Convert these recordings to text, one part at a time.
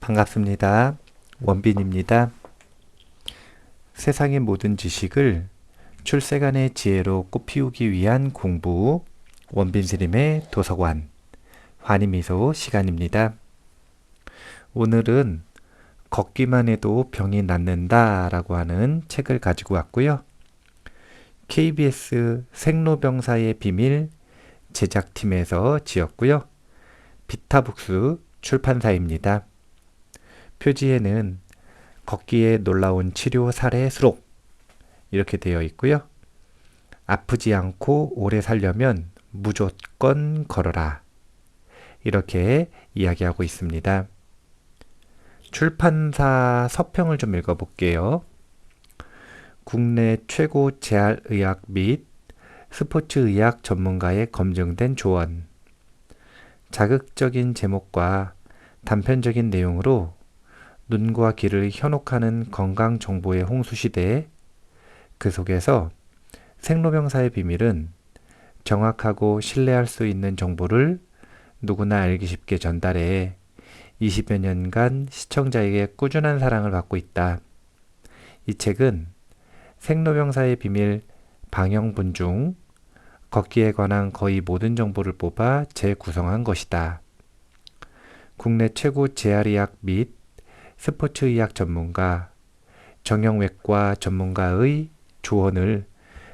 반갑습니다. 원빈입니다. 세상의 모든 지식을 출세간의 지혜로 꽃피우기 위한 공부, 원빈스님의 도서관, 환희미소 시간입니다. 오늘은 걷기만 해도 병이 낫는다 라고 하는 책을 가지고 왔고요. KBS 생로병사의 비밀 제작팀에서 지었고요. 비타북스 출판사입니다. 표지에는 걷기의 놀라운 치료 사례 수록 이렇게 되어 있고요. 아프지 않고 오래 살려면 무조건 걸어라. 이렇게 이야기하고 있습니다. 출판사 서평을 좀 읽어볼게요. 국내 최고 재활의학 및 스포츠의학 전문가의 검증된 조언. 자극적인 제목과 단편적인 내용으로 눈과 귀를 현혹하는 건강 정보의 홍수시대에 그 속에서 생로병사의 비밀은 정확하고 신뢰할 수 있는 정보를 누구나 알기 쉽게 전달해 20여 년간 시청자에게 꾸준한 사랑을 받고 있다. 이 책은 생로병사의 비밀 방영분 중 걷기에 관한 거의 모든 정보를 뽑아 재구성한 것이다. 국내 최고 재활의학 및 스포츠의학 전문가, 정형외과 전문가의 조언을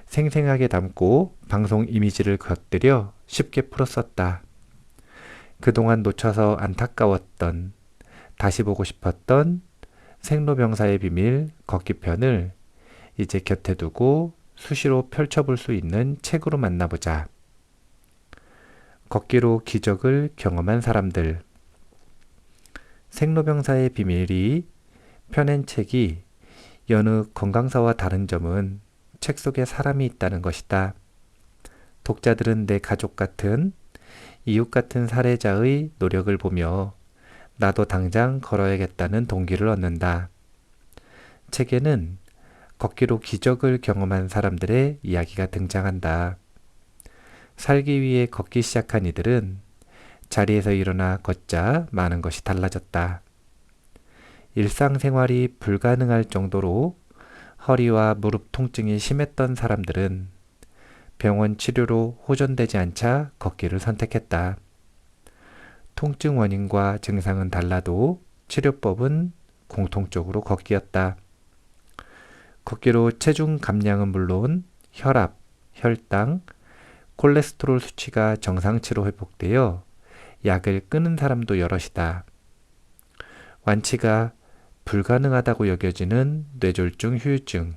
생생하게 담고 방송 이미지를 곁들여 쉽게 풀었었다. 그동안 놓쳐서 안타까웠던, 다시 보고 싶었던 생로병사의 비밀 걷기 편을 이제 곁에 두고 수시로 펼쳐볼 수 있는 책으로 만나보자. 걷기로 기적을 경험한 사람들. 생로병사의 비밀이 펴낸 책이 여느 건강사와 다른 점은 책 속에 사람이 있다는 것이다. 독자들은 내 가족 같은, 이웃 같은 사례자의 노력을 보며 나도 당장 걸어야겠다는 동기를 얻는다. 책에는 걷기로 기적을 경험한 사람들의 이야기가 등장한다. 살기 위해 걷기 시작한 이들은 자리에서 일어나 걷자 많은 것이 달라졌다. 일상생활이 불가능할 정도로 허리와 무릎 통증이 심했던 사람들은 병원 치료로 호전되지 않자 걷기를 선택했다. 통증 원인과 증상은 달라도 치료법은 공통적으로 걷기였다. 걷기로 체중 감량은 물론 혈압, 혈당, 콜레스테롤 수치가 정상치로 회복되어 약을 끊은 사람도 여럿이다. 완치가 불가능하다고 여겨지는 뇌졸중 후유증,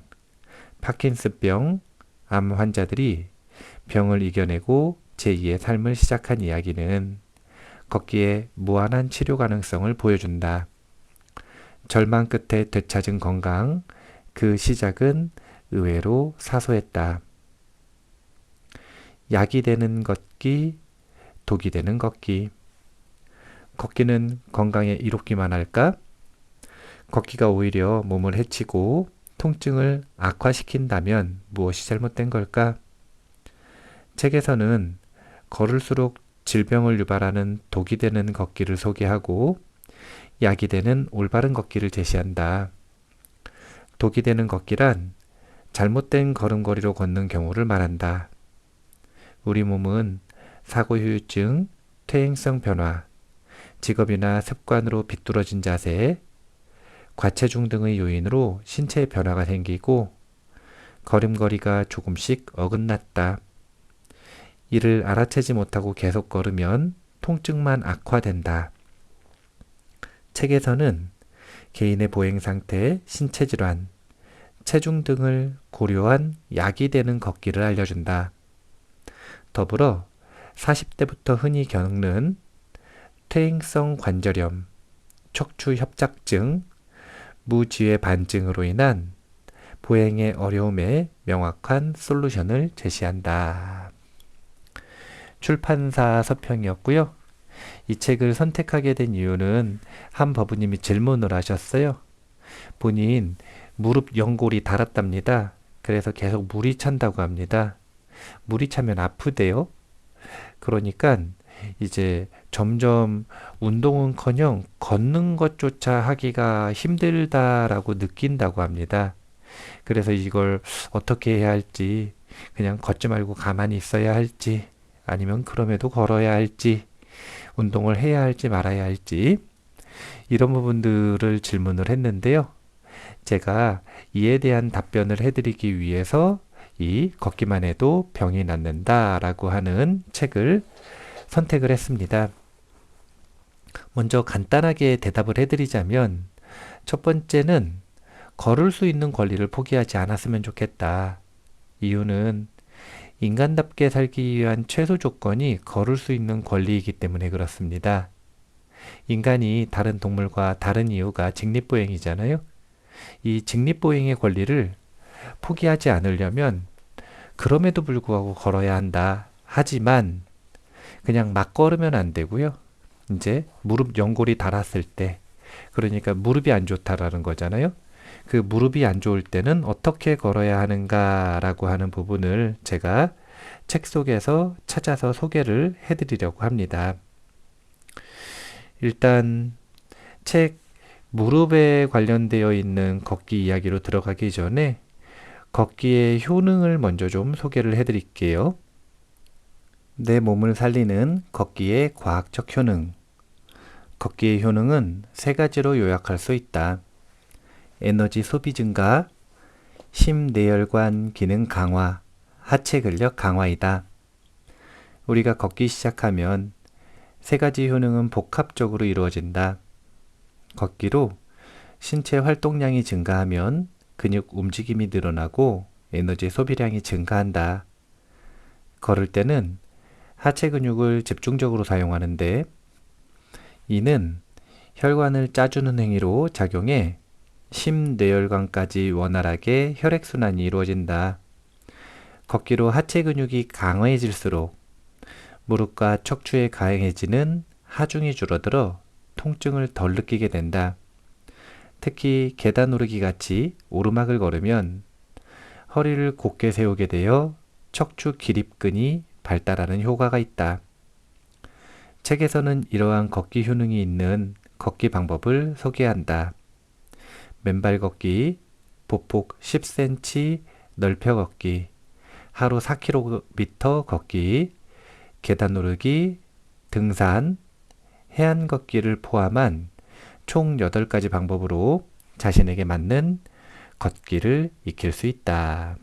파킨슨병, 암 환자들이 병을 이겨내고 제2의 삶을 시작한 이야기는 걷기에 무한한 치료 가능성을 보여준다. 절망 끝에 되찾은 건강, 그 시작은 의외로 사소했다. 약이 되는 걷기, 독이 되는 걷기. 걷기는 건강에 이롭기만 할까? 걷기가 오히려 몸을 해치고 통증을 악화시킨다면 무엇이 잘못된 걸까? 책에서는 걸을수록 질병을 유발하는 독이 되는 걷기를 소개하고 약이 되는 올바른 걷기를 제시한다. 독이 되는 걷기란 잘못된 걸음걸이로 걷는 경우를 말한다. 우리 몸은 사고 후유증, 퇴행성 변화, 직업이나 습관으로 비뚤어진 자세, 과체중 등의 요인으로 신체의 변화가 생기고 걸음걸이가 조금씩 어긋났다. 이를 알아채지 못하고 계속 걸으면 통증만 악화된다. 책에서는 개인의 보행 상태, 신체 질환, 체중 등을 고려한 약이 되는 걷기를 알려준다. 더불어 40대부터 흔히 겪는 퇴행성 관절염, 척추 협착증, 무지회 반증으로 인한 보행의 어려움에 명확한 솔루션을 제시한다. 출판사 서평이었고요. 이 책을 선택하게 된 이유는 한 법우님이 질문을 하셨어요. 본인 무릎 연골이 닳았답니다. 그래서 계속 물이 찬다고 합니다. 물이 차면 아프대요. 그러니까 이제 점점 운동은커녕 걷는 것조차 하기가 힘들다라고 느낀다고 합니다. 그래서 이걸 어떻게 해야 할지, 그냥 걷지 말고 가만히 있어야 할지, 아니면 그럼에도 걸어야 할지, 운동을 해야 할지 말아야 할지, 이런 부분들을 질문을 했는데요. 제가 이에 대한 답변을 해드리기 위해서 이 걷기만 해도 병이 낫는다라고 하는 책을 선택을 했습니다. 먼저 간단하게 대답을 해드리자면, 첫 번째는 걸을 수 있는 권리를 포기하지 않았으면 좋겠다. 이유는 인간답게 살기 위한 최소 조건이 걸을 수 있는 권리이기 때문에 그렇습니다. 인간이 다른 동물과 다른 이유가 직립보행이잖아요. 이 직립보행의 권리를 포기하지 않으려면 그럼에도 불구하고 걸어야 한다. 하지만 그냥 막 걸으면 안 되고요. 이제 무릎 연골이 닳았을 때, 그러니까 무릎이 안 좋다라는 거잖아요. 그 무릎이 안 좋을 때는 어떻게 걸어야 하는가라고 하는 부분을 제가 책 속에서 찾아서 소개를 해드리려고 합니다. 일단 책 무릎에 관련되어 있는 걷기 이야기로 들어가기 전에 걷기의 효능을 먼저 좀 소개를 해드릴게요. 내 몸을 살리는 걷기의 과학적 효능. 걷기의 효능은 세 가지로 요약할 수 있다. 에너지 소비 증가, 심내혈관 기능 강화, 하체 근력 강화이다. 우리가 걷기 시작하면 세 가지 효능은 복합적으로 이루어진다. 걷기로 신체 활동량이 증가하면 근육 움직임이 늘어나고 에너지 소비량이 증가한다. 걸을 때는 하체 근육을 집중적으로 사용하는데, 이는 혈관을 짜주는 행위로 작용해 심뇌혈관까지 원활하게 혈액순환이 이루어진다. 걷기로 하체 근육이 강해질수록 무릎과 척추에 강해지는 하중이 줄어들어 통증을 덜 느끼게 된다. 특히 계단 오르기 같이 오르막을 걸으면 허리를 곧게 세우게 되어 척추 기립근이 발달하는 효과가 있다. 책에서는 이러한 걷기 효능이 있는 걷기 방법을 소개한다. 맨발 걷기, 보폭 10cm 넓혀 걷기, 하루 4km 걷기, 계단 오르기, 등산, 해안 걷기를 포함한 총 8가지 방법으로 자신에게 맞는 걷기를 익힐 수 있다.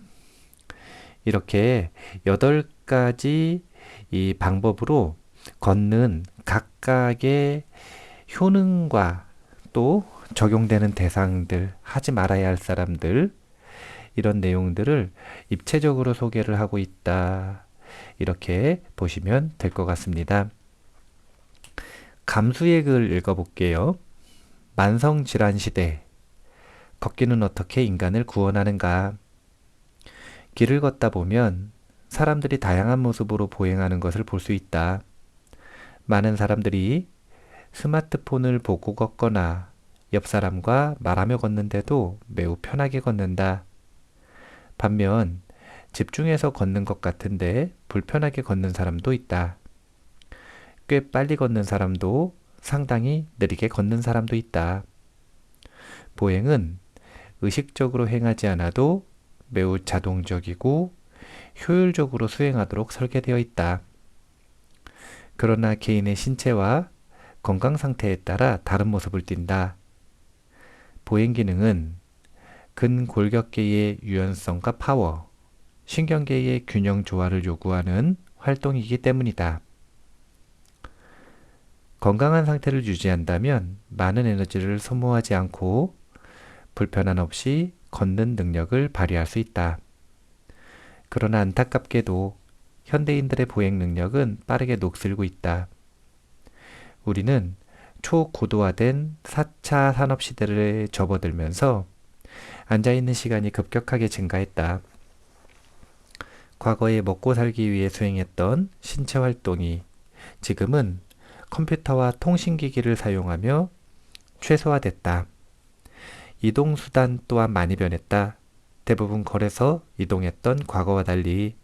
이렇게 8가지 이 방법으로 걷는 각각의 효능과 또 적용되는 대상들, 하지 말아야 할 사람들, 이런 내용들을 입체적으로 소개를 하고 있다. 이렇게 보시면 될 것 같습니다. 감수의 글 읽어볼게요. 만성질환 시대, 걷기는 어떻게 인간을 구원하는가? 길을 걷다 보면 사람들이 다양한 모습으로 보행하는 것을 볼 수 있다. 많은 사람들이 스마트폰을 보고 걷거나 옆 사람과 말하며 걷는데도 매우 편하게 걷는다. 반면 집중해서 걷는 것 같은데 불편하게 걷는 사람도 있다. 꽤 빨리 걷는 사람도 상당히 느리게 걷는 사람도 있다. 보행은 의식적으로 행하지 않아도 매우 자동적이고 효율적으로 수행하도록 설계되어 있다. 그러나 개인의 신체와 건강 상태에 따라 다른 모습을 띈다. 보행 기능은 근골격계의 유연성과 파워, 신경계의 균형 조화를 요구하는 활동이기 때문이다. 건강한 상태를 유지한다면 많은 에너지를 소모하지 않고 불편함 없이 걷는 능력을 발휘할 수 있다. 그러나 안타깝게도 현대인들의 보행 능력은 빠르게 녹슬고 있다. 우리는 초고도화된 4차 산업시대를 접어들면서 앉아있는 시간이 급격하게 증가했다. 과거에 먹고 살기 위해 수행했던 신체 활동이 지금은 컴퓨터와 통신기기를 사용하며 최소화됐다. 이동수단 또한 많이 변했다. 대부분 걸어서 이동했던 과거와 달리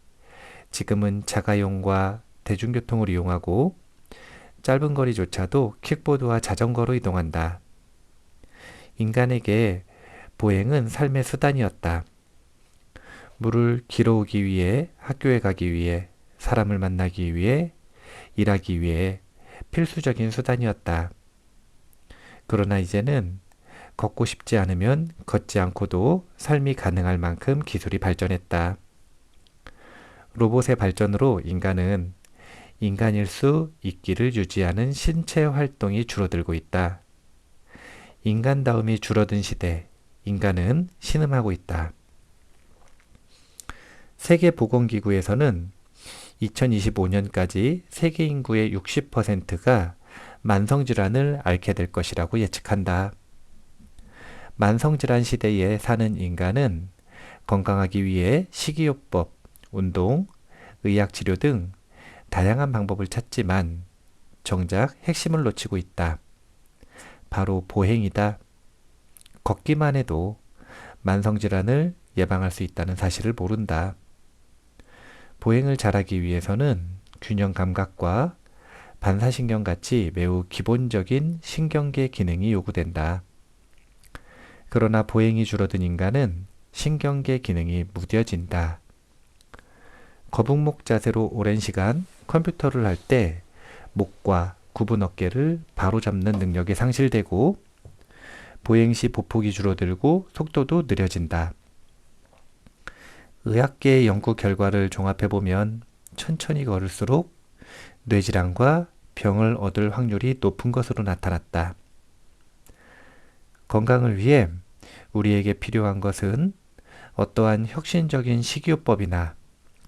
지금은 자가용과 대중교통을 이용하고 짧은 거리조차도 킥보드와 자전거로 이동한다. 인간에게 보행은 삶의 수단이었다. 물을 길어오기 위해, 학교에 가기 위해, 사람을 만나기 위해, 일하기 위해 필수적인 수단이었다. 그러나 이제는 걷고 싶지 않으면 걷지 않고도 삶이 가능할 만큼 기술이 발전했다. 로봇의 발전으로 인간은 인간일 수 있기를 유지하는 신체 활동이 줄어들고 있다. 인간다움이 줄어든 시대, 인간은 신음하고 있다. 세계보건기구에서는 2025년까지 세계 인구의 60%가 만성질환을 앓게 될 것이라고 예측한다. 만성질환 시대에 사는 인간은 건강하기 위해 식이요법, 운동, 의학치료 등 다양한 방법을 찾지만 정작 핵심을 놓치고 있다. 바로 보행이다. 걷기만 해도 만성질환을 예방할 수 있다는 사실을 모른다. 보행을 잘하기 위해서는 균형 감각과 반사신경 같이 매우 기본적인 신경계 기능이 요구된다. 그러나 보행이 줄어든 인간은 신경계 기능이 무뎌진다. 거북목 자세로 오랜 시간 컴퓨터를 할 때 목과 굽은 어깨를 바로잡는 능력이 상실되고 보행 시 보폭이 줄어들고 속도도 느려진다. 의학계의 연구 결과를 종합해보면 천천히 걸을수록 뇌질환과 병을 얻을 확률이 높은 것으로 나타났다. 건강을 위해 우리에게 필요한 것은 어떠한 혁신적인 식이요법이나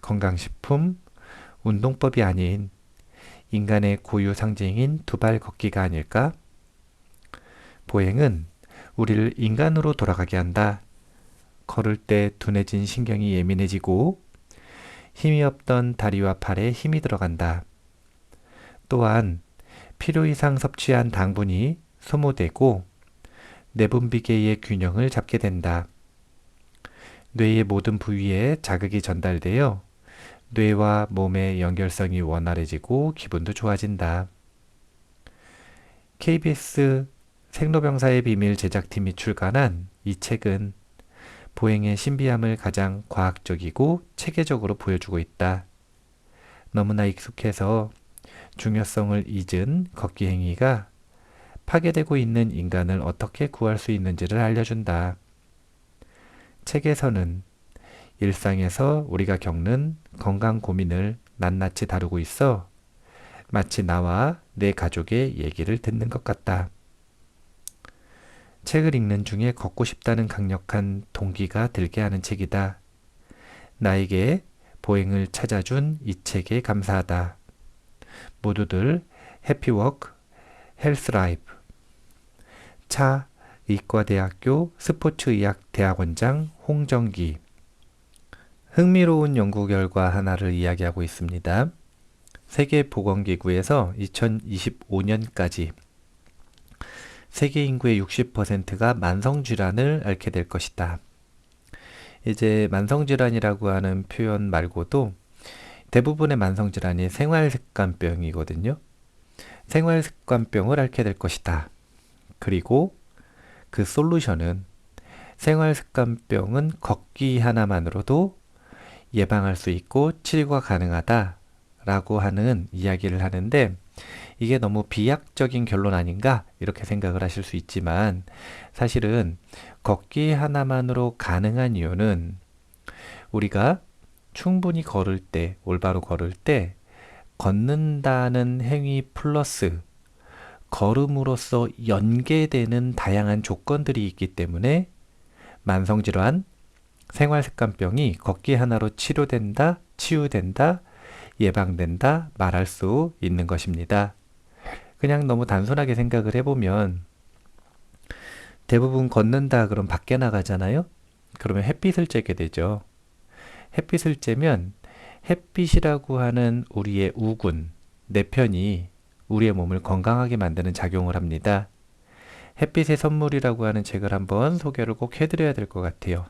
건강식품, 운동법이 아닌 인간의 고유 상징인 두발 걷기가 아닐까? 보행은 우리를 인간으로 돌아가게 한다. 걸을 때 둔해진 신경이 예민해지고 힘이 없던 다리와 팔에 힘이 들어간다. 또한 필요 이상 섭취한 당분이 소모되고 내분비계의 균형을 잡게 된다. 뇌의 모든 부위에 자극이 전달되어 뇌와 몸의 연결성이 원활해지고 기분도 좋아진다. KBS 생로병사의 비밀 제작팀이 출간한 이 책은 보행의 신비함을 가장 과학적이고 체계적으로 보여주고 있다. 너무나 익숙해서 중요성을 잊은 걷기 행위가 파괴되고 있는 인간을 어떻게 구할 수 있는지를 알려준다. 책에서는 일상에서 우리가 겪는 건강 고민을 낱낱이 다루고 있어 마치 나와 내 가족의 얘기를 듣는 것 같다. 책을 읽는 중에 걷고 싶다는 강력한 동기가 들게 하는 책이다. 나에게 보행을 찾아준 이 책에 감사하다. 모두들 해피워크, 헬스라이프. 차 의과대학교 스포츠의학대학원장 홍정기. 흥미로운 연구 결과 하나를 이야기하고 있습니다. 세계보건기구에서 2025년까지 세계 인구의 60%가 만성질환을 앓게 될 것이다. 이제 만성질환이라고 하는 표현 말고도 대부분의 만성질환이 생활습관병이거든요. 생활습관병을 앓게 될 것이다. 그리고 그 솔루션은 생활습관병은 걷기 하나만으로도 예방할 수 있고 치료가 가능하다라고 하는 이야기를 하는데 이게 너무 비약적인 결론 아닌가 이렇게 생각을 하실 수 있지만 사실은 걷기 하나만으로 가능한 이유는 우리가 충분히 걸을 때, 올바로 걸을 때 걷는다는 행위 플러스 걸음으로써 연계되는 다양한 조건들이 있기 때문에 만성질환, 생활습관병이 걷기 하나로 치료된다, 치유된다, 예방된다 말할 수 있는 것입니다. 그냥 너무 단순하게 생각을 해보면 대부분 걷는다 그럼 밖에 나가잖아요. 그러면 햇빛을 쬐게 되죠. 햇빛을 쬐면 햇빛이라고 하는 우리의 우군, 내편이 우리의 몸을 건강하게 만드는 작용을 합니다. 햇빛의 선물이라고 하는 책을 한번 소개를 꼭 해드려야 될 것 같아요.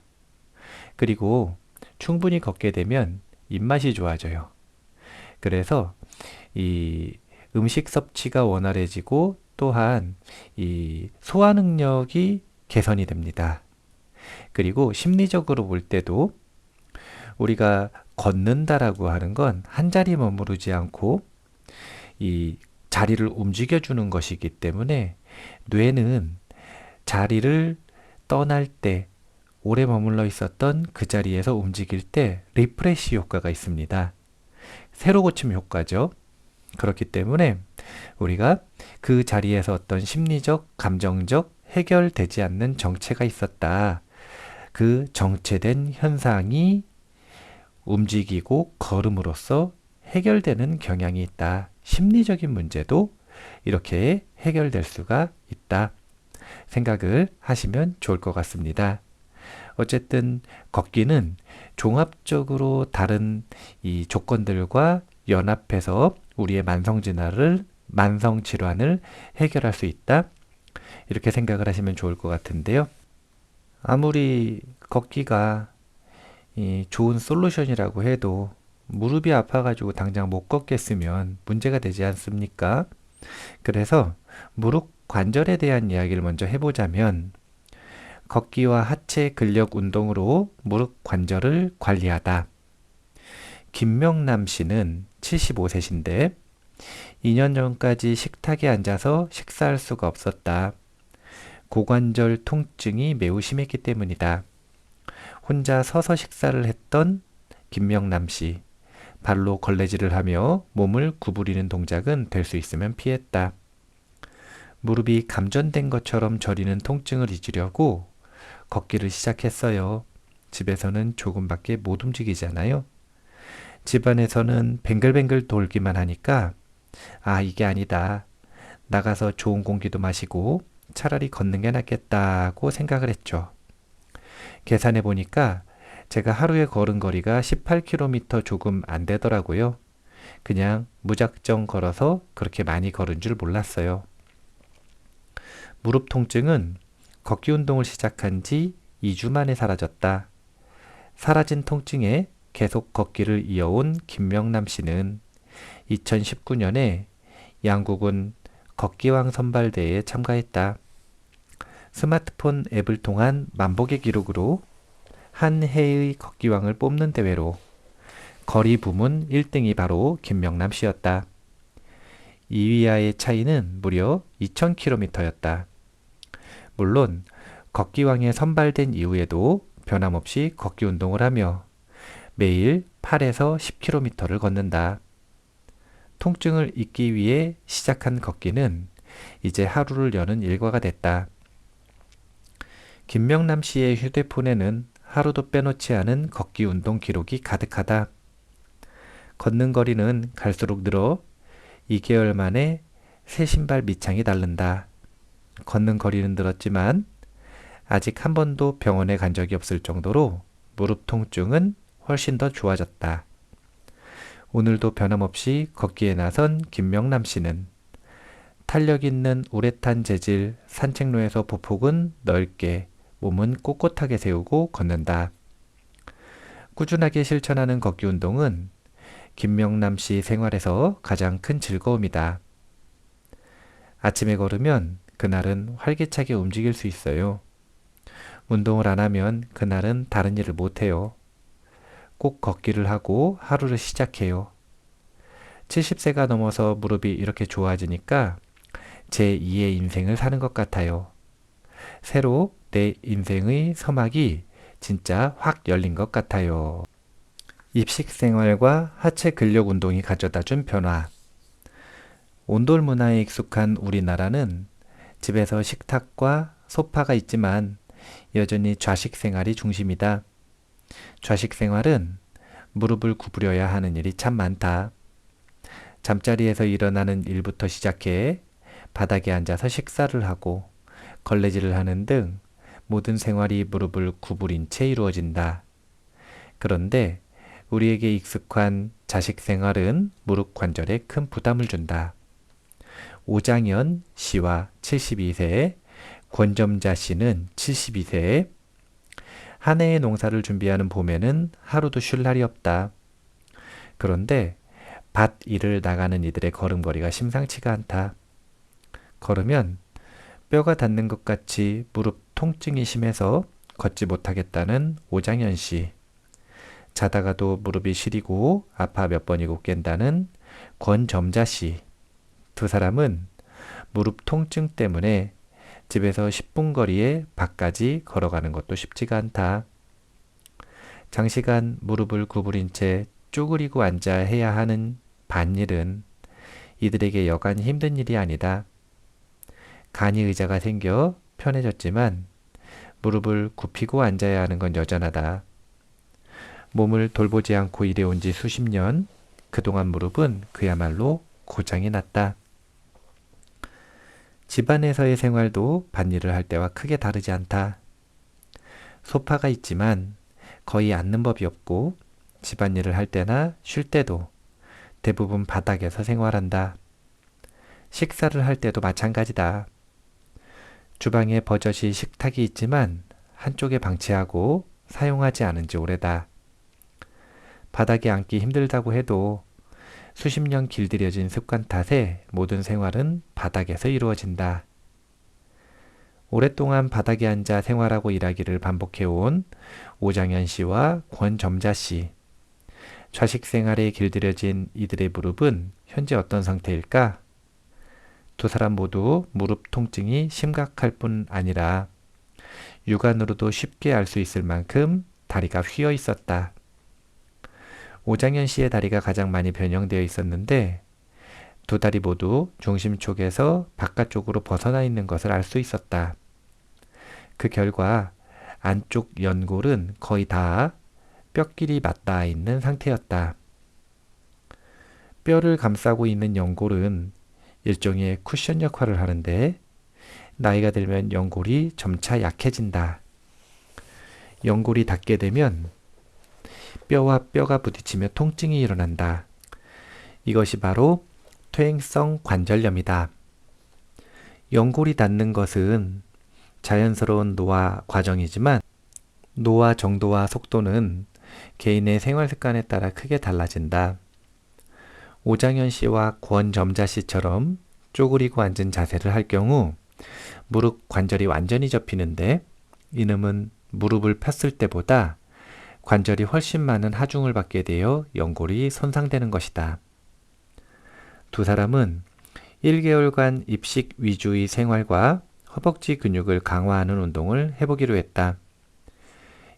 그리고 충분히 걷게 되면 입맛이 좋아져요. 그래서 이 음식 섭취가 원활해지고 또한 이 소화 능력이 개선이 됩니다. 그리고 심리적으로 볼 때도 우리가 걷는다라고 하는 건 한 자리에 머무르지 않고 이 자리를 움직여주는 것이기 때문에 뇌는 자리를 떠날 때 오래 머물러 있었던 그 자리에서 움직일 때 리프레시 효과가 있습니다. 새로 고침 효과죠. 그렇기 때문에 우리가 그 자리에서 어떤 심리적, 감정적 해결되지 않는 정체가 있었다. 그 정체된 현상이 움직이고 걸음으로써 해결되는 경향이 있다. 심리적인 문제도 이렇게 해결될 수가 있다. 생각을 하시면 좋을 것 같습니다. 어쨌든 걷기는 종합적으로 다른 이 조건들과 연합해서 우리의 만성 질환을 해결할 수 있다. 이렇게 생각을 하시면 좋을 것 같은데요. 아무리 걷기가 좋은 솔루션이라고 해도 무릎이 아파가지고 당장 못 걷겠으면 문제가 되지 않습니까? 그래서 무릎 관절에 대한 이야기를 먼저 해보자면 걷기와 하체 근력 운동으로 무릎 관절을 관리하다. 김명남 씨는 75세신데 2년 전까지 식탁에 앉아서 식사할 수가 없었다. 고관절 통증이 매우 심했기 때문이다. 혼자 서서 식사를 했던 김명남 씨. 발로 걸레질을 하며 몸을 구부리는 동작은 될 수 있으면 피했다. 무릎이 감전된 것처럼 저리는 통증을 잊으려고 걷기를 시작했어요. 집에서는 조금밖에 못 움직이잖아요. 집안에서는 뱅글뱅글 돌기만 하니까 이게 아니다. 나가서 좋은 공기도 마시고 차라리 걷는 게 낫겠다고 생각을 했죠. 계산해 보니까 제가 하루에 걸은 거리가 18km 조금 안 되더라고요. 그냥 무작정 걸어서 그렇게 많이 걸은 줄 몰랐어요. 무릎 통증은 걷기 운동을 시작한 지 2주 만에 사라졌다. 사라진 통증에 계속 걷기를 이어온 김명남 씨는 2019년에 양국은 걷기왕 선발대회에 참가했다. 스마트폰 앱을 통한 만보기 기록으로 한 해의 걷기왕을 뽑는 대회로 거리 부문 1등이 바로 김명남 씨였다. 2위와의 차이는 무려 2000km였다. 물론 걷기왕에 선발된 이후에도 변함없이 걷기 운동을 하며 매일 8에서 10km를 걷는다. 통증을 잊기 위해 시작한 걷기는 이제 하루를 여는 일과가 됐다. 김명남 씨의 휴대폰에는 하루도 빼놓지 않은 걷기 운동 기록이 가득하다. 걷는 거리는 갈수록 늘어 2개월 만에 새 신발 밑창이 닳는다. 걷는 거리는 늘었지만 아직 한 번도 병원에 간 적이 없을 정도로 무릎 통증은 훨씬 더 좋아졌다. 오늘도 변함없이 걷기에 나선 김명남 씨는 탄력 있는 우레탄 재질 산책로에서 보폭은 넓게, 몸은 꼿꼿하게 세우고 걷는다. 꾸준하게 실천하는 걷기 운동은 김명남 씨 생활에서 가장 큰 즐거움이다. 아침에 걸으면 그날은 활기차게 움직일 수 있어요. 운동을 안 하면 그날은 다른 일을 못 해요. 꼭 걷기를 하고 하루를 시작해요. 70세가 넘어서 무릎이 이렇게 좋아지니까 제 2의 인생을 사는 것 같아요. 새로 내 인생의 서막이 진짜 확 열린 것 같아요. 입식 생활과 하체 근력 운동이 가져다 준 변화. 온돌 문화에 익숙한 우리나라는 집에서 식탁과 소파가 있지만 여전히 좌식 생활이 중심이다. 좌식 생활은 무릎을 구부려야 하는 일이 참 많다. 잠자리에서 일어나는 일부터 시작해 바닥에 앉아서 식사를 하고 걸레질을 하는 등 모든 생활이 무릎을 구부린 채 이루어진다. 그런데 우리에게 익숙한 자식 생활은 무릎 관절에 큰 부담을 준다. 오장현 씨와 72세, 권점자 씨는 72세, 한 해의 농사를 준비하는 봄에는 하루도 쉴 날이 없다. 그런데 밭 일을 나가는 이들의 걸음걸이가 심상치가 않다. 걸으면 뼈가 닿는 것 같이 무릎 통증이 심해서 걷지 못하겠다는 오장현 씨. 자다가도 무릎이 시리고 아파 몇 번이고 깬다는 권점자 씨. 두 사람은 무릎 통증 때문에 집에서 10분 거리에 밭까지 걸어가는 것도 쉽지가 않다. 장시간 무릎을 구부린 채 쪼그리고 앉아 해야 하는 밭일은 이들에게 여간 힘든 일이 아니다. 간이 의자가 생겨 편해졌지만 무릎을 굽히고 앉아야 하는 건 여전하다. 몸을 돌보지 않고 일해온 지 수십 년, 그동안 무릎은 그야말로 고장이 났다. 집안에서의 생활도 밭일을 할 때와 크게 다르지 않다. 소파가 있지만 거의 앉는 법이 없고 집안일을 할 때나 쉴 때도 대부분 바닥에서 생활한다. 식사를 할 때도 마찬가지다. 주방에 버젓이 식탁이 있지만 한쪽에 방치하고 사용하지 않은 지 오래다. 바닥에 앉기 힘들다고 해도 수십 년 길들여진 습관 탓에 모든 생활은 바닥에서 이루어진다. 오랫동안 바닥에 앉아 생활하고 일하기를 반복해온 오장현 씨와 권점자 씨. 좌식 생활에 길들여진 이들의 무릎은 현재 어떤 상태일까? 두 사람 모두 무릎 통증이 심각할 뿐 아니라 육안으로도 쉽게 알 수 있을 만큼 다리가 휘어 있었다. 오장현 씨의 다리가 가장 많이 변형되어 있었는데 두 다리 모두 중심 쪽에서 바깥쪽으로 벗어나 있는 것을 알 수 있었다. 그 결과 안쪽 연골은 거의 다 뼈끼리 맞닿아 있는 상태였다. 뼈를 감싸고 있는 연골은 일종의 쿠션 역할을 하는데 나이가 들면 연골이 점차 약해진다. 연골이 닿게 되면 뼈와 뼈가 부딪히며 통증이 일어난다. 이것이 바로 퇴행성 관절염이다. 연골이 닿는 것은 자연스러운 노화 과정이지만 노화 정도와 속도는 개인의 생활 습관에 따라 크게 달라진다. 오장현 씨와 권점자 씨처럼 쪼그리고 앉은 자세를 할 경우 무릎 관절이 완전히 접히는데 이놈은 무릎을 폈을 때보다 관절이 훨씬 많은 하중을 받게 되어 연골이 손상되는 것이다. 두 사람은 1개월간 입식 위주의 생활과 허벅지 근육을 강화하는 운동을 해보기로 했다.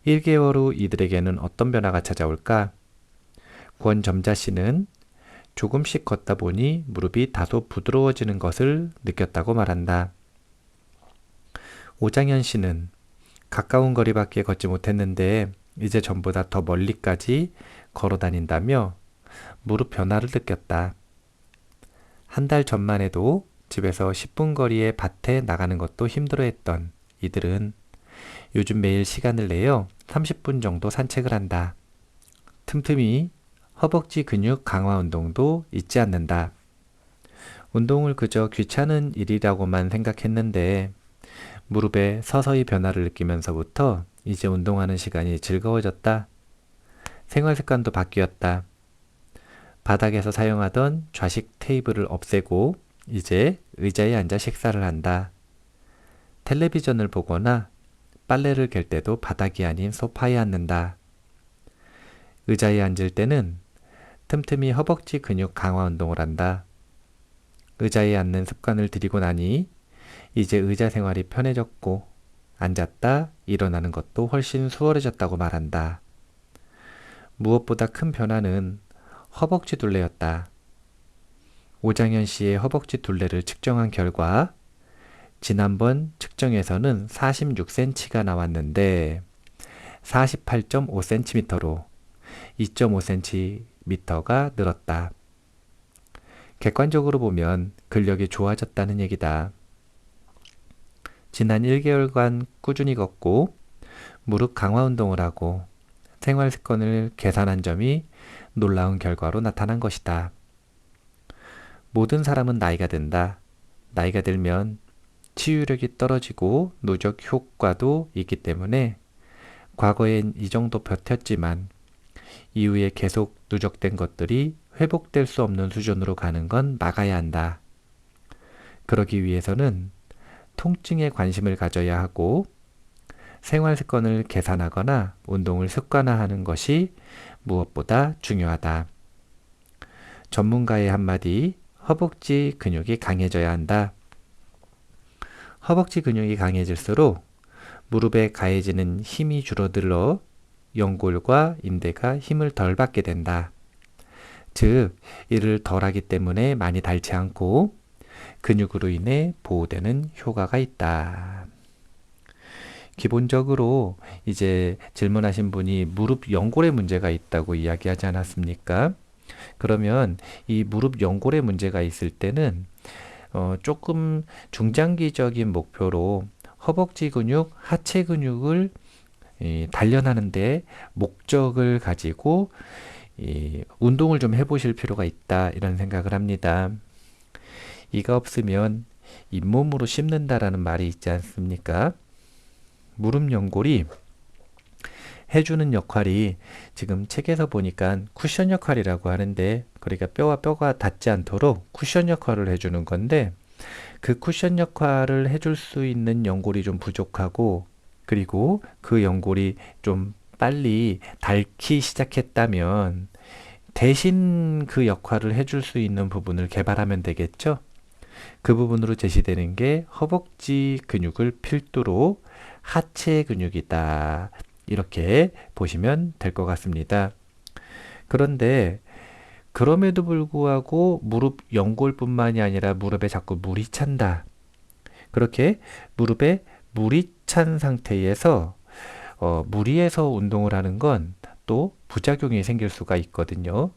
1개월 후 이들에게는 어떤 변화가 찾아올까? 권점자 씨는 조금씩 걷다 보니 무릎이 다소 부드러워지는 것을 느꼈다고 말한다. 오장현 씨는 가까운 거리밖에 걷지 못했는데 이제 전보다 더 멀리까지 걸어 다닌다며 무릎 변화를 느꼈다. 한 달 전만 해도 집에서 10분 거리의 밭에 나가는 것도 힘들어했던 이들은 요즘 매일 시간을 내어 30분 정도 산책을 한다. 틈틈이 허벅지 근육 강화 운동도 잊지 않는다. 운동을 그저 귀찮은 일이라고만 생각했는데 무릎에 서서히 변화를 느끼면서부터 이제 운동하는 시간이 즐거워졌다. 생활 습관도 바뀌었다. 바닥에서 사용하던 좌식 테이블을 없애고 이제 의자에 앉아 식사를 한다. 텔레비전을 보거나 빨래를 갤 때도 바닥이 아닌 소파에 앉는다. 의자에 앉을 때는 틈틈이 허벅지 근육 강화 운동을 한다. 의자에 앉는 습관을 들이고 나니 이제 의자 생활이 편해졌고 앉았다 일어나는 것도 훨씬 수월해졌다고 말한다. 무엇보다 큰 변화는 허벅지 둘레였다. 오장현 씨의 허벅지 둘레를 측정한 결과 지난번 측정에서는 46cm가 나왔는데 48.5cm로 2.5cm가 늘었다. 객관적으로 보면 근력이 좋아졌다는 얘기다. 지난 1개월간 꾸준히 걷고 무릎 강화 운동을 하고 생활 습관을 개선한 점이 놀라운 결과로 나타난 것이다. 모든 사람은 나이가 든다. 나이가 들면 치유력이 떨어지고 누적 효과도 있기 때문에 과거엔 이 정도 버텼지만 이후에 계속 누적된 것들이 회복될 수 없는 수준으로 가는 건 막아야 한다. 그러기 위해서는 통증에 관심을 가져야 하고 생활 습관을 개선하거나 운동을 습관화하는 것이 무엇보다 중요하다. 전문가의 한마디, 허벅지 근육이 강해져야 한다. 허벅지 근육이 강해질수록 무릎에 가해지는 힘이 줄어들어 연골과 인대가 힘을 덜 받게 된다. 즉, 이를 덜 하기 때문에 많이 닳지 않고 근육으로 인해 보호되는 효과가 있다. 기본적으로 이제 질문하신 분이 무릎 연골에 문제가 있다고 이야기하지 않았습니까? 그러면 이 무릎 연골에 문제가 있을 때는 조금 중장기적인 목표로 허벅지 근육, 하체 근육을 단련하는 데 목적을 가지고 운동을 좀 해보실 필요가 있다, 이런 생각을 합니다. 이가 없으면 잇몸으로 씹는다라는 말이 있지 않습니까? 무릎 연골이 해주는 역할이 지금 책에서 보니까 쿠션 역할이라고 하는데, 그러니까 뼈와 뼈가 닿지 않도록 쿠션 역할을 해주는 건데, 그 쿠션 역할을 해줄 수 있는 연골이 좀 부족하고, 그리고 그 연골이 좀 빨리 닳기 시작했다면 대신 그 역할을 해줄 수 있는 부분을 개발하면 되겠죠? 그 부분으로 제시되는 게 허벅지 근육을 필두로 하체 근육이다, 이렇게 보시면 될 것 같습니다. 그런데 그럼에도 불구하고 무릎 연골뿐만이 아니라 무릎에 자꾸 물이 찬다. 그렇게 무릎에 물이 찬 상태에서 무리해서 운동을 하는 건 또 부작용이 생길 수가 있거든요.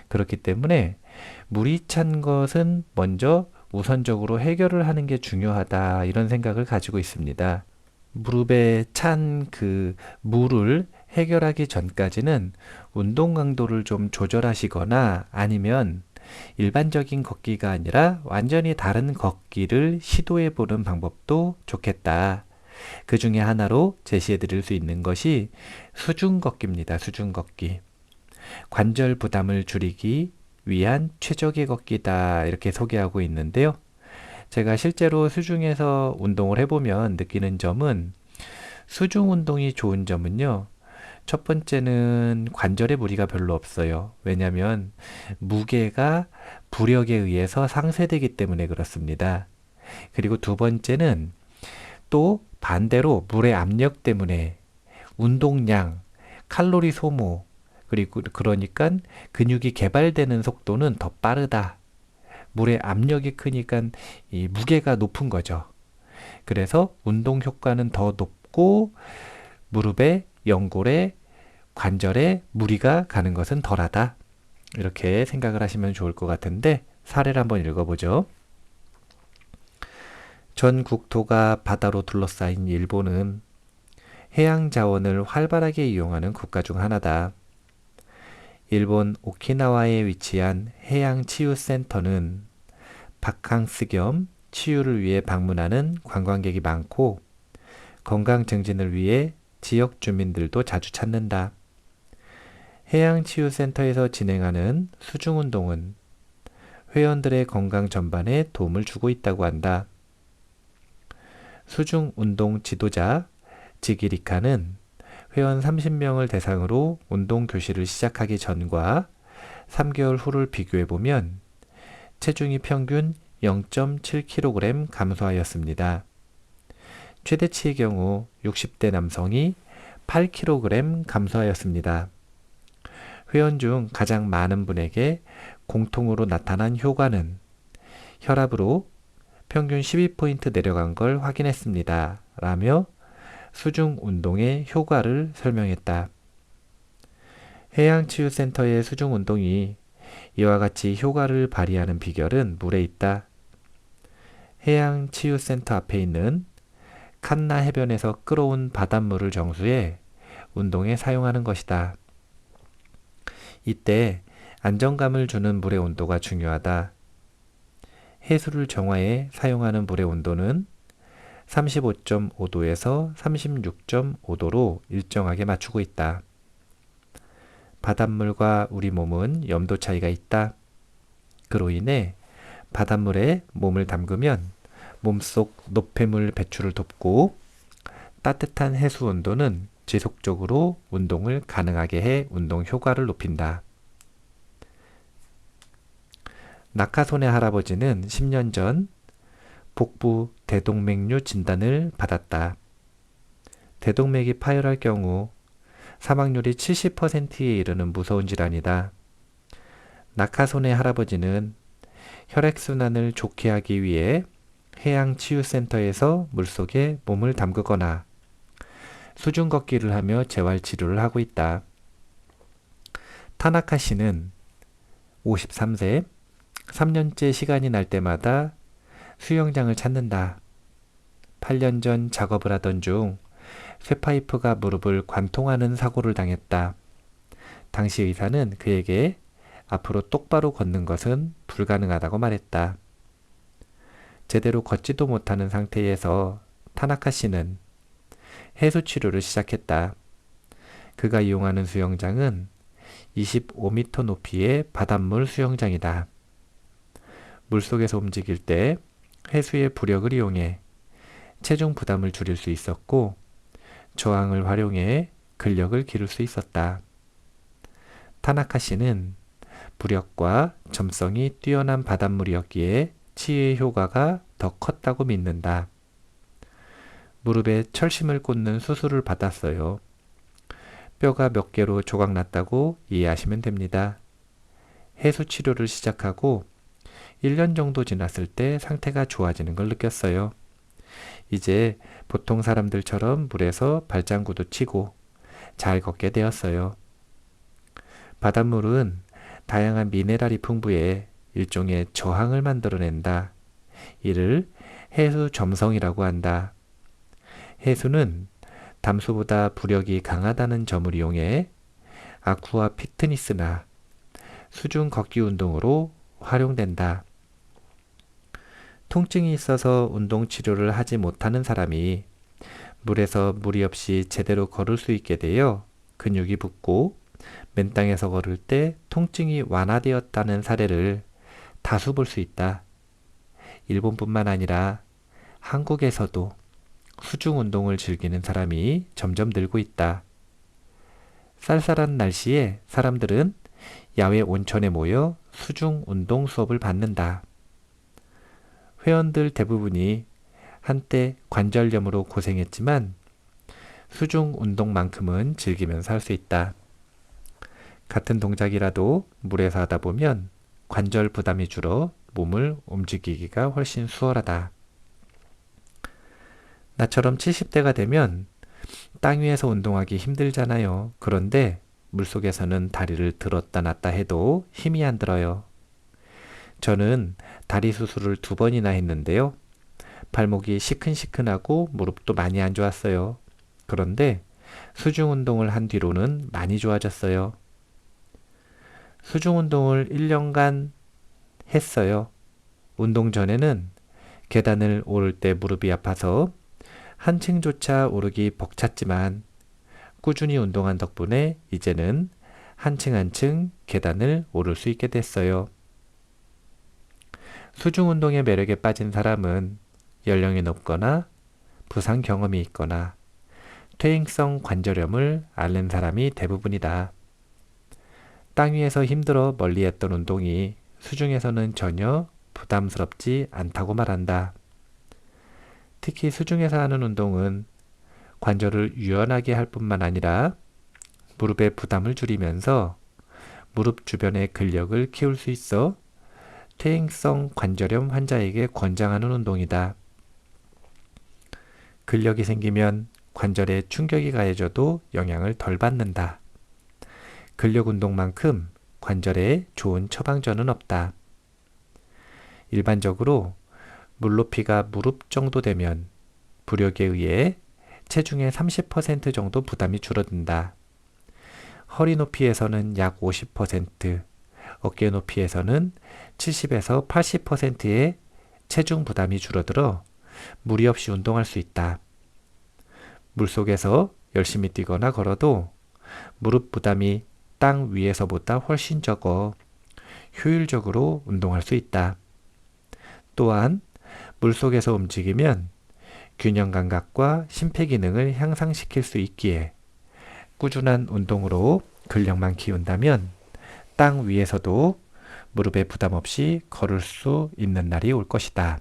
그렇기 때문에 물이 찬 것은 먼저 우선적으로 해결을 하는 게 중요하다, 이런 생각을 가지고 있습니다. 무릎에 찬 그 물을 해결하기 전까지는 운동 강도를 좀 조절하시거나 아니면 일반적인 걷기가 아니라 완전히 다른 걷기를 시도해 보는 방법도 좋겠다. 그 중에 하나로 제시해 드릴 수 있는 것이 수중 걷기입니다. 수중 걷기. 관절 부담을 줄이기 위한 최적의 걷기다, 이렇게 소개하고 있는데요. 제가 실제로 수중에서 운동을 해보면 느끼는 점은, 수중 운동이 좋은 점은요, 첫 번째는 관절에 무리가 별로 없어요. 왜냐하면 무게가 부력에 의해서 상쇄되기 때문에 그렇습니다. 그리고 두 번째는 또 반대로 물의 압력 때문에 운동량, 칼로리 소모, 그리고 그러니까 근육이 개발되는 속도는 더 빠르다. 물의 압력이 크니까 이 무게가 높은 거죠. 그래서 운동 효과는 더 높고 무릎에, 연골에, 관절에 무리가 가는 것은 덜하다. 이렇게 생각을 하시면 좋을 것 같은데, 사례를 한번 읽어보죠. 전 국토가 바다로 둘러싸인 일본은 해양 자원을 활발하게 이용하는 국가 중 하나다. 일본 오키나와에 위치한 해양치유센터는 바캉스 겸 치유를 위해 방문하는 관광객이 많고, 건강 증진을 위해 지역 주민들도 자주 찾는다. 해양치유센터에서 진행하는 수중운동은 회원들의 건강 전반에 도움을 주고 있다고 한다. 수중운동 지도자 지기리카는 회원 30명을 대상으로 운동 교실을 시작하기 전과 3개월 후를 비교해보면 체중이 평균 0.7kg 감소하였습니다. 최대치의 경우 60대 남성이 8kg 감소하였습니다. 회원 중 가장 많은 분에게 공통으로 나타난 효과는 혈압으로 평균 12포인트 내려간 걸 확인했습니다. 라며 수중 운동의 효과를 설명했다. 해양치유센터의 수중 운동이 이와 같이 효과를 발휘하는 비결은 물에 있다. 해양치유센터 앞에 있는 칸나 해변에서 끌어온 바닷물을 정수해 운동에 사용하는 것이다. 이때 안정감을 주는 물의 온도가 중요하다. 해수를 정화해 사용하는 물의 온도는 35.5도에서 36.5도로 일정하게 맞추고 있다. 바닷물과 우리 몸은 염도 차이가 있다. 그로 인해 바닷물에 몸을 담그면 몸속 노폐물 배출을 돕고 따뜻한 해수 온도는 지속적으로 운동을 가능하게 해 운동 효과를 높인다. 낙하손의 할아버지는 10년 전 복부 대동맥류 진단을 받았다. 대동맥이 파열할 경우 사망률이 70%에 이르는 무서운 질환이다. 낙하손의 할아버지는 혈액순환을 좋게 하기 위해 해양치유센터에서 물속에 몸을 담그거나 수중 걷기를 하며 재활치료를 하고 있다. 타나카 씨는 53세, 3년째 시간이 날 때마다 수영장을 찾는다. 8년 전 작업을 하던 중 쇠파이프가 무릎을 관통하는 사고를 당했다. 당시 의사는 그에게 앞으로 똑바로 걷는 것은 불가능하다고 말했다. 제대로 걷지도 못하는 상태에서 타나카 씨는 해수 치료를 시작했다. 그가 이용하는 수영장은 25m 높이의 바닷물 수영장이다. 물속에서 움직일 때 해수의 부력을 이용해 체중 부담을 줄일 수 있었고 저항을 활용해 근력을 기를 수 있었다. 타나카 씨는 부력과 점성이 뛰어난 바닷물이었기에 치유의 효과가 더 컸다고 믿는다. 무릎에 철심을 꽂는 수술을 받았어요. 뼈가 몇 개로 조각났다고 이해하시면 됩니다. 해수 치료를 시작하고 1년 정도 지났을 때 상태가 좋아지는 걸 느꼈어요. 이제 보통 사람들처럼 물에서 발장구도 치고 잘 걷게 되었어요. 바닷물은 다양한 미네랄이 풍부해 일종의 저항을 만들어낸다. 이를 해수 점성이라고 한다. 해수는 담수보다 부력이 강하다는 점을 이용해 아쿠아 피트니스나 수중 걷기 운동으로 활용된다. 통증이 있어서 운동 치료를 하지 못하는 사람이 물에서 무리 없이 제대로 걸을 수 있게 되어 근육이 붙고 맨땅에서 걸을 때 통증이 완화되었다는 사례를 다수 볼 수 있다. 일본뿐만 아니라 한국에서도 수중 운동을 즐기는 사람이 점점 늘고 있다. 쌀쌀한 날씨에 사람들은 야외 온천에 모여 수중 운동 수업을 받는다. 회원들 대부분이 한때 관절염으로 고생했지만 수중 운동만큼은 즐기면서 할 수 있다. 같은 동작이라도 물에서 하다 보면 관절 부담이 줄어 몸을 움직이기가 훨씬 수월하다. 나처럼 70대가 되면 땅 위에서 운동하기 힘들잖아요. 그런데 물속에서는 다리를 들었다 놨다 해도 힘이 안 들어요. 저는 다리 수술을 2번이나 했는데요. 발목이 시큰시큰하고 무릎도 많이 안 좋았어요. 그런데 수중 운동을 한 뒤로는 많이 좋아졌어요. 수중 운동을 1년간 했어요. 운동 전에는 계단을 오를 때 무릎이 아파서 한층조차 오르기 벅찼지만 꾸준히 운동한 덕분에 이제는 한층 한층 계단을 오를 수 있게 됐어요. 수중 운동의 매력에 빠진 사람은 연령이 높거나 부상 경험이 있거나 퇴행성 관절염을 앓는 사람이 대부분이다. 땅 위에서 힘들어 멀리했던 운동이 수중에서는 전혀 부담스럽지 않다고 말한다. 특히 수중에서 하는 운동은 관절을 유연하게 할 뿐만 아니라 무릎의 부담을 줄이면서 무릎 주변의 근력을 키울 수 있어 퇴행성 관절염 환자에게 권장하는 운동이다. 근력이 생기면 관절에 충격이 가해져도 영향을 덜 받는다. 근력 운동만큼 관절에 좋은 처방전은 없다. 일반적으로 물높이가 무릎 정도 되면 부력에 의해 체중의 30% 정도 부담이 줄어든다. 허리 높이에서는 약 50%, 어깨 높이에서는 70에서 80%의 체중 부담이 줄어들어 무리 없이 운동할 수 있다. 물속에서 열심히 뛰거나 걸어도 무릎 부담이 땅 위에서보다 훨씬 적어 효율적으로 운동할 수 있다. 또한 물속에서 움직이면 균형 감각과 심폐기능을 향상시킬 수 있기에 꾸준한 운동으로 근력만 키운다면 땅 위에서도 무릎에 부담 없이 걸을 수 있는 날이 올 것이다.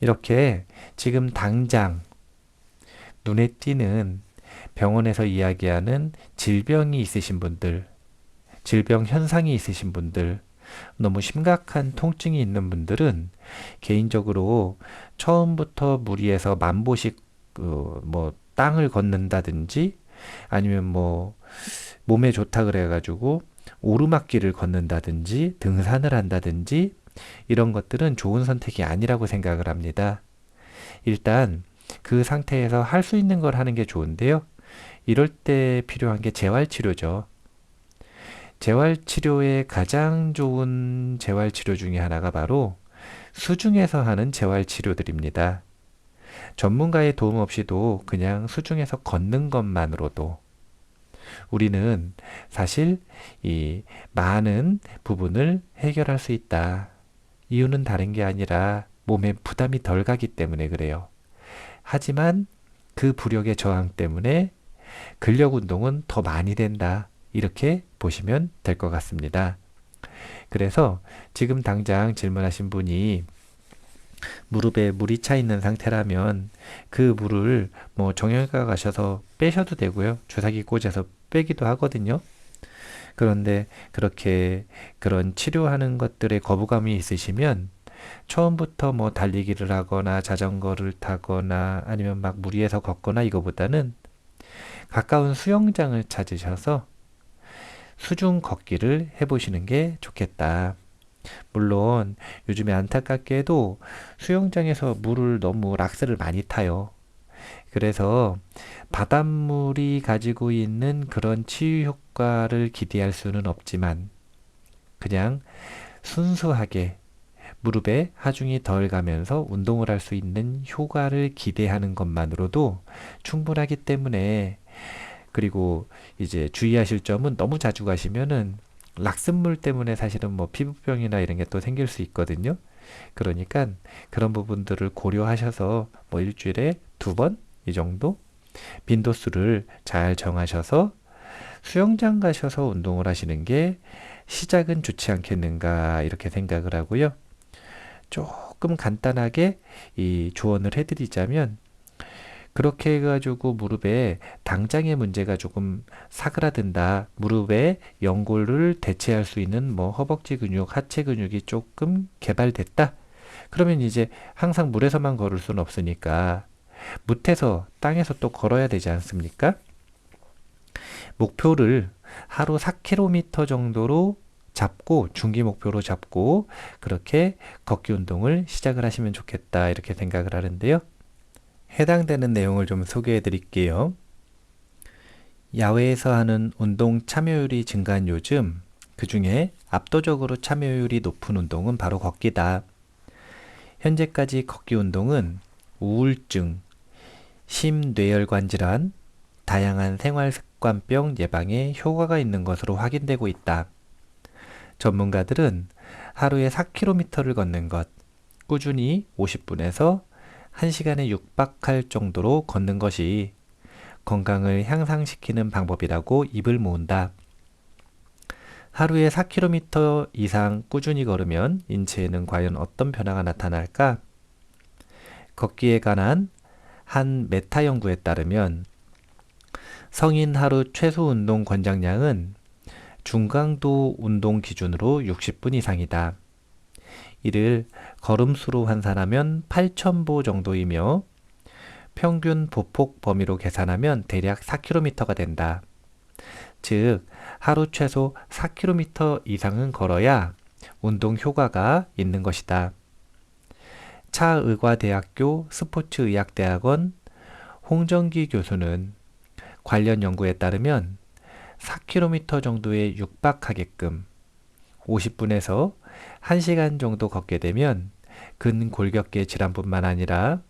이렇게 지금 당장 눈에 띄는 병원에서 이야기하는 질병이 있으신 분들, 질병 현상이 있으신 분들, 너무 심각한 통증이 있는 분들은 개인적으로 처음부터 무리해서 만보씩 땅을 걷는다든지 아니면 몸에 좋다 그래가지고 오르막길을 걷는다든지 등산을 한다든지 이런 것들은 좋은 선택이 아니라고 생각을 합니다. 일단 그 상태에서 할 수 있는 걸 하는 게 좋은데요. 이럴 때 필요한 게 재활치료죠. 재활치료의 가장 좋은 재활치료 중에 하나가 바로 수중에서 하는 재활치료들입니다. 전문가의 도움 없이도 그냥 수중에서 걷는 것만으로도 우리는 사실 이 많은 부분을 해결할 수 있다. 이유는 다른 게 아니라 몸에 부담이 덜 가기 때문에 그래요. 하지만 그 부력의 저항 때문에 근력 운동은 더 많이 된다. 이렇게 보시면 될 것 같습니다. 그래서 지금 당장 질문하신 분이 무릎에 물이 차 있는 상태라면 그 물을 정형외과 가셔서 빼셔도 되고요. 주사기 꽂아서 빼기도 하거든요. 그런데 그렇게 그런 치료하는 것들에 거부감이 있으시면 처음부터 달리기를 하거나 자전거를 타거나 아니면 막 무리해서 걷거나 이거보다는 가까운 수영장을 찾으셔서 수중 걷기를 해보시는 게 좋겠다. 물론 요즘에 안타깝게도 수영장에서 물을 너무 락스를 많이 타요. 그래서 바닷물이 가지고 있는 그런 치유 효과를 기대할 수는 없지만 그냥 순수하게 무릎에 하중이 덜 가면서 운동을 할 수 있는 효과를 기대하는 것만으로도 충분하기 때문에 그리고 이제 주의하실 점은 너무 자주 가시면은 락슨물 때문에 사실은 피부병이나 이런 게 또 생길 수 있거든요. 그러니까 그런 부분들을 고려하셔서 일주일에 2번 이 정도 빈도수를 잘 정하셔서 수영장 가셔서 운동을 하시는 게 시작은 좋지 않겠는가 이렇게 생각을 하고요. 조금 간단하게 이 조언을 해드리자면 그렇게 해가지고 무릎에 당장의 문제가 조금 사그라든다. 무릎의 연골을 대체할 수 있는 허벅지 근육, 하체 근육이 조금 개발됐다. 그러면 이제 항상 물에서만 걸을 수는 없으니까 무태서 땅에서 또 걸어야 되지 않습니까? 목표를 하루 4km 정도로 잡고 중기 목표로 잡고 그렇게 걷기 운동을 시작을 하시면 좋겠다 이렇게 생각을 하는데요. 해당되는 내용을 좀 소개해 드릴게요. 야외에서 하는 운동 참여율이 증가한 요즘 그 중에 압도적으로 참여율이 높은 운동은 바로 걷기다. 현재까지 걷기 운동은 우울증, 심뇌혈관 질환, 다양한 생활습관병 예방에 효과가 있는 것으로 확인되고 있다. 전문가들은 하루에 4km를 걷는 것, 꾸준히 50분에서 1시간에 육박할 정도로 걷는 것이 건강을 향상시키는 방법이라고 입을 모은다. 하루에 4km 이상 꾸준히 걸으면 인체에는 과연 어떤 변화가 나타날까? 걷기에 관한 한 메타 연구에 따르면 성인 하루 최소 운동 권장량은 중강도 운동 기준으로 60분 이상이다. 이를 걸음수로 환산하면 8,000보 정도이며 평균 보폭 범위로 계산하면 대략 4km가 된다. 즉 하루 최소 4km 이상은 걸어야 운동 효과가 있는 것이다. 차의과대학교 스포츠의학대학원 홍정기 교수는 관련 연구에 따르면 4km 정도에 육박하게끔 50분에서 1시간 정도 걷게 되면 근골격계 질환뿐만 아니라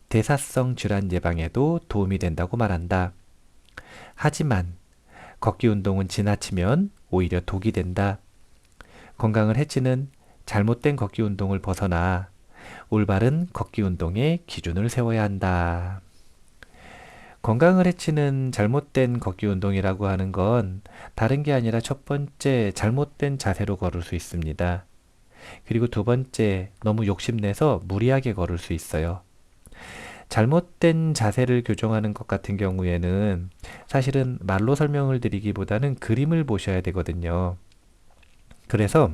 대사성 질환 예방에도 도움이 된다고 말한다. 하지만 걷기 운동은 지나치면 오히려 독이 된다. 건강을 해치는 잘못된 걷기 운동을 벗어나 올바른 걷기 운동의 기준을 세워야 한다. 건강을 해치는 잘못된 걷기 운동이라고 하는 건 다른 게 아니라 첫 번째, 잘못된 자세로 걸을 수 있습니다. 그리고 두 번째, 너무 욕심내서 무리하게 걸을 수 있어요. 잘못된 자세를 교정하는 것 같은 경우에는 사실은 말로 설명을 드리기보다는 그림을 보셔야 되거든요. 그래서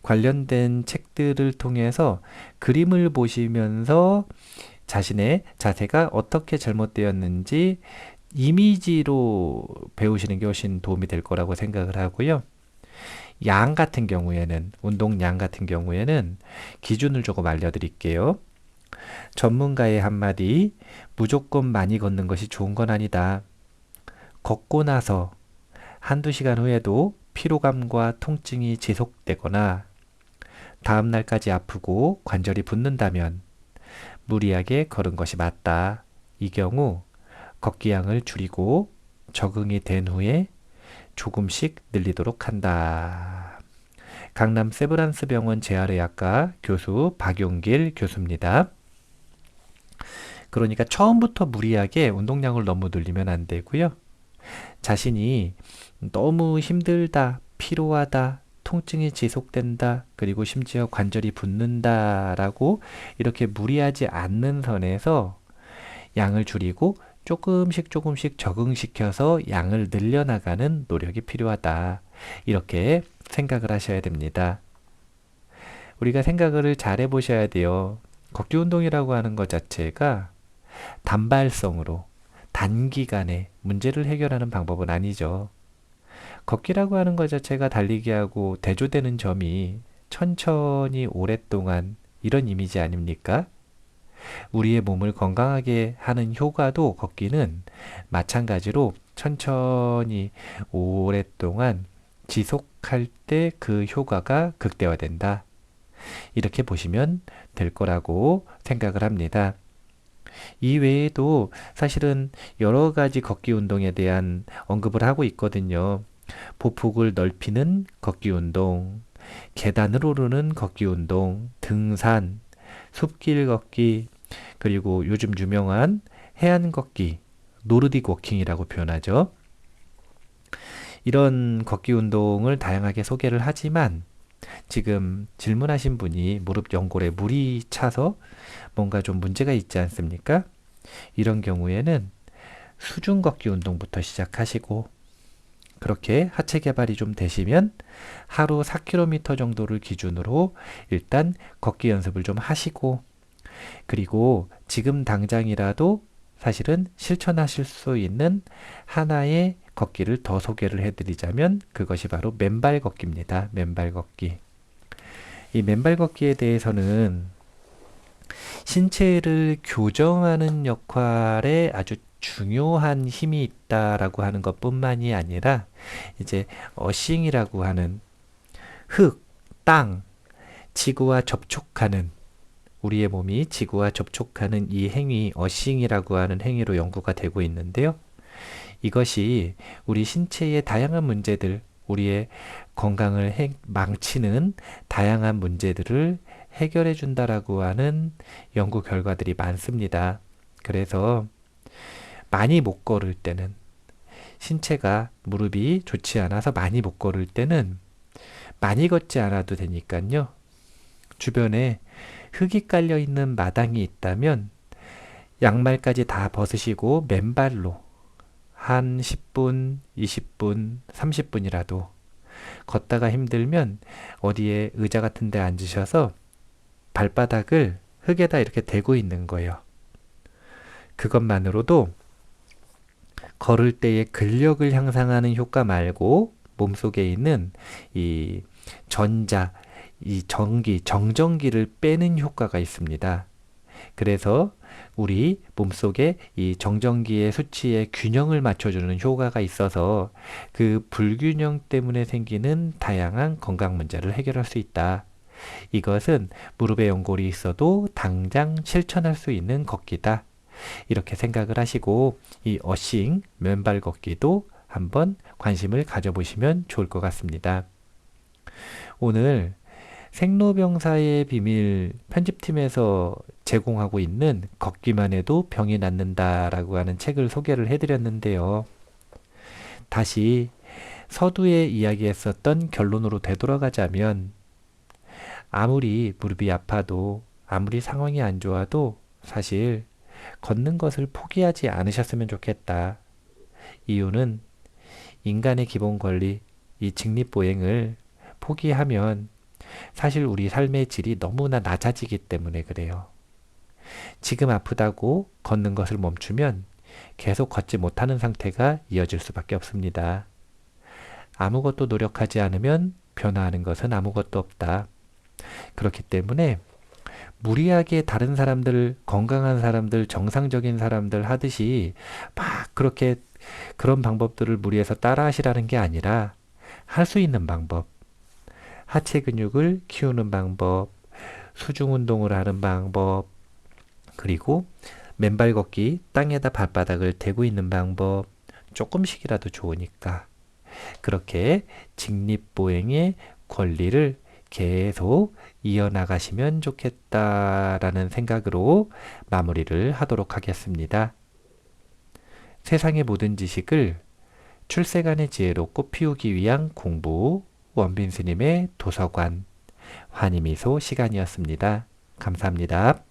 관련된 책들을 통해서 그림을 보시면서 자신의 자세가 어떻게 잘못되었는지 이미지로 배우시는 게 훨씬 도움이 될 거라고 생각을 하고요. 양 같은 경우에는, 운동량 같은 경우에는 기준을 조금 알려드릴게요. 전문가의 한마디, 무조건 많이 걷는 것이 좋은 건 아니다. 걷고 나서 한두 시간 후에도 피로감과 통증이 지속되거나 다음 날까지 아프고 관절이 붓는다면 무리하게 걸은 것이 맞다. 이 경우 걷기 양을 줄이고 적응이 된 후에 조금씩 늘리도록 한다. 강남 세브란스 병원 재활의학과 교수 박용길 교수입니다. 그러니까 처음부터 무리하게 운동량을 너무 늘리면 안 되고요. 자신이 너무 힘들다, 피로하다, 통증이 지속된다, 그리고 심지어 관절이 붓는다라고 이렇게 무리하지 않는 선에서 양을 줄이고 조금씩 적응시켜서 양을 늘려나가는 노력이 필요하다. 이렇게 생각을 하셔야 됩니다. 우리가 생각을 잘 해보셔야 돼요. 걷기 운동이라고 하는 것 자체가 단발성으로 단기간에 문제를 해결하는 방법은 아니죠. 걷기라고 하는 것 자체가 달리기하고 대조되는 점이 천천히 오랫동안 이런 이미지 아닙니까? 우리의 몸을 건강하게 하는 효과도 걷기는 마찬가지로 천천히 오랫동안 지속할 때 그 효과가 극대화된다. 이렇게 보시면 될 거라고 생각을 합니다. 이 외에도 사실은 여러 가지 걷기 운동에 대한 언급을 하고 있거든요. 보폭을 넓히는 걷기 운동, 계단을 오르는 걷기 운동, 등산, 숲길 걷기, 그리고 요즘 유명한 해안 걷기, 노르딕 워킹이라고 표현하죠. 이런 걷기 운동을 다양하게 소개를 하지만 지금 질문하신 분이 무릎 연골에 물이 차서 뭔가 좀 문제가 있지 않습니까? 이런 경우에는 수중 걷기 운동부터 시작하시고 그렇게 하체 개발이 좀 되시면 하루 4km 정도를 기준으로 일단 걷기 연습을 좀 하시고 그리고 지금 당장이라도 사실은 실천하실 수 있는 하나의 걷기를 더 소개를 해드리자면 그것이 바로 맨발 걷기입니다. 맨발 걷기. 이 맨발 걷기에 대해서는 신체를 교정하는 역할에 아주 중요한 힘이 있다라고 하는 것뿐만이 아니라 이제 어싱이라고 하는 흙, 땅, 지구와 접촉하는 우리의 몸이 지구와 접촉하는 이 행위, 어싱이라고 하는 행위로 연구가 되고 있는데요. 이것이 우리 신체의 다양한 문제들, 우리의 건강을 망치는 다양한 문제들을 해결해 준다라고 하는 연구 결과들이 많습니다. 그래서 많이 못 걸을 때는 신체가 무릎이 좋지 않아서 많이 못 걸을 때는 많이 걷지 않아도 되니까요. 주변에 흙이 깔려 있는 마당이 있다면 양말까지 다 벗으시고 맨발로 한 10분, 20분, 30분이라도 걷다가 힘들면 어디에 의자 같은 데 앉으셔서 발바닥을 흙에다 이렇게 대고 있는 거예요. 그것만으로도 걸을 때의 근력을 향상하는 효과 말고 몸속에 있는 이 전자, 이 전기, 정전기를 빼는 효과가 있습니다. 그래서 우리 몸속에 이 정전기의 수치의 균형을 맞춰주는 효과가 있어서 그 불균형 때문에 생기는 다양한 건강 문제를 해결할 수 있다. 이것은 무릎에 연골이 있어도 당장 실천할 수 있는 걷기다. 이렇게 생각을 하시고 이 어싱, 맨발 걷기도 한번 관심을 가져보시면 좋을 것 같습니다. 오늘 생로병사의 비밀 편집팀에서 제공하고 있는 걷기만 해도 병이 낫는다라고 하는 책을 소개를 해드렸는데요. 다시 서두에 이야기했었던 결론으로 되돌아가자면 아무리 무릎이 아파도 아무리 상황이 안 좋아도 사실 걷는 것을 포기하지 않으셨으면 좋겠다. 이유는 인간의 기본 권리, 이 직립보행을 포기하면 사실 우리 삶의 질이 너무나 낮아지기 때문에 그래요. 지금 아프다고 걷는 것을 멈추면 계속 걷지 못하는 상태가 이어질 수밖에 없습니다. 아무것도 노력하지 않으면 변화하는 것은 아무것도 없다. 그렇기 때문에 무리하게 다른 사람들, 건강한 사람들, 정상적인 사람들 하듯이 막 그렇게 그런 방법들을 무리해서 따라 하시라는 게 아니라 할 수 있는 방법, 하체 근육을 키우는 방법, 수중 운동을 하는 방법, 그리고 맨발 걷기, 땅에다 발바닥을 대고 있는 방법, 조금씩이라도 좋으니까 그렇게 직립보행의 권리를 계속 이어나가시면 좋겠다라는 생각으로 마무리를 하도록 하겠습니다. 세상의 모든 지식을 출세간의 지혜로 꽃피우기 위한 공부, 원빈 스님의 도서관, 환희미소 시간이었습니다. 감사합니다.